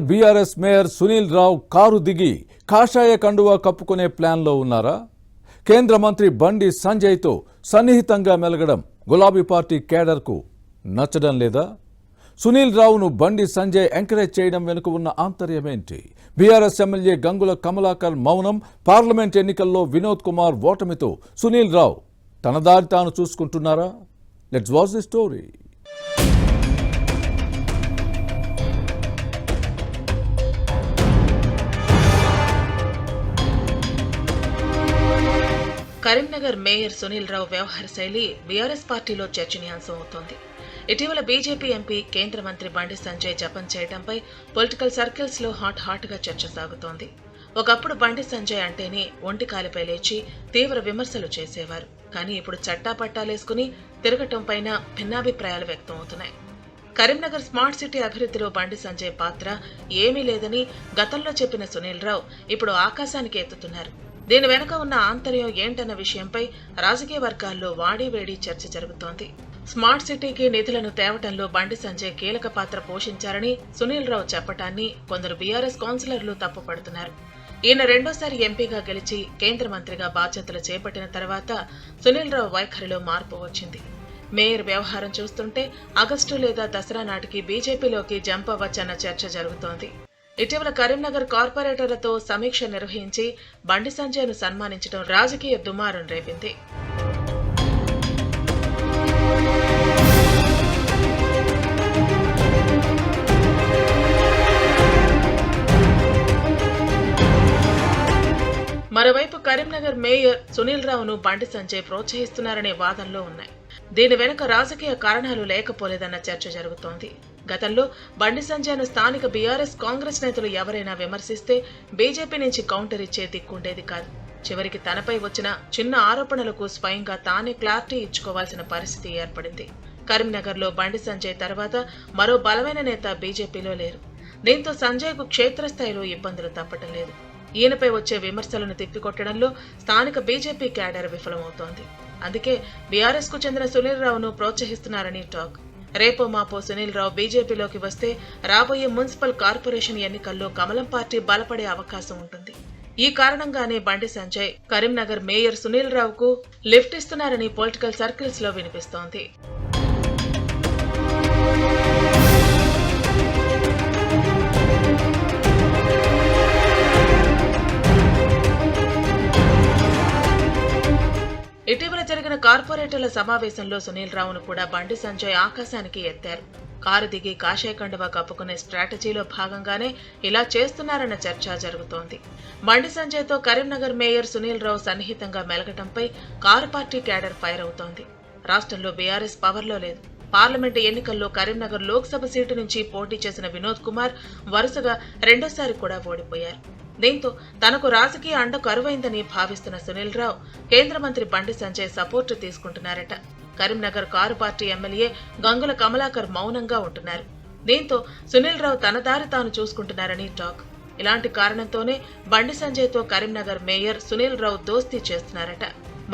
BRS mayor Sunil రావు car దిగి కాషాయ కండువా కప్పుకునే ప్లాన్లో ఉన్నారా? కేంద్ర మంత్రి బండి సంజయ్తో సన్నిహితంగా మెలగడం గులాబీ పార్టీ కేడర్కు నచ్చడం లేదా? సునీల్ రావును బండి సంజయ్ ఎంకరేజ్ చేయడం వెనుక ఉన్న ఆంతర్యమేంటి? బీఆర్ఎస్ ఎమ్మెల్యే గంగుల కమలాకర్ మౌనం, పార్లమెంట్ ఎన్నికల్లో వినోద్ కుమార్ ఓటమితో సునీల్ రావు తన దారి తాను చూసుకుంటున్నారా? Let's watch the story. Karimnagar mayor Sunil Rao వ్యవహార శైలి బీఆర్ఎస్ పార్టీలో చర్చనీయాంశం అవుతోంది. ఇటీవల బీజేపీ ఎంపీ కేంద్ర మంత్రి బండి సంజయ్ జపం చేయడంపై పొలిటికల్ సర్కిల్స్ లో హాట్ గా చర్చ సాగుతోంది. ఒకప్పుడు బండి సంజయ్ అంటేనే ఒంటి కాలిపై లేచి తీవ్ర విమర్శలు చేసేవారు. కానీ ఇప్పుడు చట్టాపట్టాలేసుకుని తిరగటం పైన భిన్నాభిప్రాయాలు వ్యక్తం అవుతున్నాయి. కరీంనగర్ స్మార్ట్ సిటీ అభివృద్ధిలో బండి సంజయ్ పాత్ర ఏమీ లేదని గతంలో చెప్పిన సునీల్ రావు ఇప్పుడు ఆకాశానికి ఎత్తుతున్నారు. దీని వెనుక ఉన్న ఆంతర్యం ఏంటన్న విషయంపై రాజకీయ వర్గాల్లో వాడీవేడి చర్చ జరుగుతోంది. స్మార్ట్ సిటీకి నిధులను తేవటంలో బండి సంజయ్ కీలక పాత్ర పోషించారని సునీల్ రావు చెప్పటాన్ని కొందరు బీఆర్ఎస్ కౌన్సిలర్లు తప్పుపడుతున్నారు. ఈయన రెండోసారి ఎంపీగా గెలిచి కేంద్ర మంత్రిగా బాధ్యతలు చేపట్టిన తర్వాత సునీల్ రావు వైఖరిలో మార్పు వచ్చింది. మేయర్ వ్యవహారం చూస్తుంటే ఆగస్టు లేదా దసరా నాటికి బీజేపీలోకి జంప్ అవ్వచ్చన్న చర్చ జరుగుతోంది. ఇటీవల కరీంనగర్ కార్పొరేటర్లతో సమీక్ష నిర్వహించి బండి సంజయ్ను సన్మానించడం రాజకీయ దుమారం రేపింది. మరోవైపు కరీంనగర్ మేయర్ సునీల్ రావును బండి సంజయ్ ప్రోత్సహిస్తున్నారనే వాదనలో ఉన్నాయి. దీని వెనుక రాజకీయ కారణాలు లేకపోలేదన్న చర్చ జరుగుతోంది. గతంలో బండి సంజయ్ను స్థానిక బీఆర్ఎస్ కాంగ్రెస్ నేతలు ఎవరైనా విమర్శిస్తే బీజేపీ నుంచి కౌంటర్ ఇచ్చే దిక్కుండేది కాదు. చివరికి తనపై వచ్చిన చిన్న ఆరోపణలకు స్వయంగా తానే క్లారిటీ ఇచ్చుకోవాల్సిన పరిస్థితి ఏర్పడింది. కరీంనగర్లో బండి సంజయ్ తర్వాత మరో బలమైన నేత బీజేపీలో లేరు. దీంతో సంజయ్కు క్షేత్రస్థాయిలో ఇబ్బందులు తప్పటం లేదు. ఈయనపై వచ్చే విమర్శలను తిప్పికొట్టడంలో స్థానిక బీజేపీ క్యాడర్ విఫలమవుతోంది. అందుకే బీఆర్ఎస్ కు చెందిన సునీల్ రావును ప్రోత్సహిస్తున్నారని టాక్. రేపో మాపో సునీల్ రావు బీజేపీలోకి వస్తే రాబోయే మున్సిపల్ కార్పొరేషన్ ఎన్నికల్లో కమలం పార్టీ బలపడే అవకాశం ఉంటుంది. ఈ కారణంగానే బండి సంజయ్ కరీంనగర్ మేయర్ సునీల్ రావుకు లిఫ్ట్ ఇస్తున్నారని పొలిటికల్ సర్కిల్స్ లో వినిపిస్తోంది. ఇటీవల జరిగిన కార్పొరేటర్ల సమావేశంలో సునీల్ రావును కూడా బండి సంజయ్ ఆకాశానికి ఎత్తారు. కారు దిగి కాషాయ కండువా కప్పుకునే స్ట్రాటజీలో భాగంగానే ఇలా చేస్తున్నారన్న చర్చ జరుగుతోంది. బండి సంజయ్తో కరీంనగర్ మేయర్ సునీల్ రావు సన్నిహితంగా మెలగటంపై కారు పార్టీ క్యాడర్ ఫైర్ అవుతోంది. రాష్ట్రంలో బీఆర్ఎస్ పవర్లో లేదు. పార్లమెంటు ఎన్నికల్లో కరీంనగర్ లోక్సభ సీటు నుంచి పోటీ చేసిన వినోద్ కుమార్ వరుసగా రెండోసారి కూడా ఓడిపోయారు. దీంతో తనకు రాజకీయ అండ కరువైందని భావిస్తున్న సునీల్ రావు కేంద్ర మంత్రి బండి సంజయ్ సపోర్టు తీసుకుంటున్నారట. కరీంనగర్ కారు పార్టీ ఎమ్మెల్యే గంగుల కమలాకర్ మౌనంగా ఉంటున్నారు. దీంతో సునీల్ రావు తన దారి తాను చూసుకుంటున్నారని టాక్. ఇలాంటి కారణంతోనే బండి సంజయ్తో కరీంనగర్ మేయర్ సునీల్ రావు దోస్తీ చేస్తున్నారట.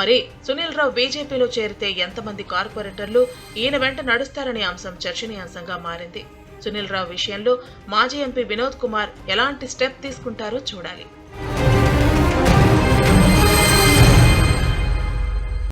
మరి సునీల్ రావు బీజేపీలో చేరితే ఎంతమంది కార్పొరేటర్లు ఈయన వెంట నడుస్తారనే అంశం చర్చనీయాంశంగా మారింది. సునీల్ రావు విషయంలో మాజీ ఎంపీ వినోద్ కుమార్ ఎలాంటి స్టెప్ తీసుకుంటారో చూడాలి.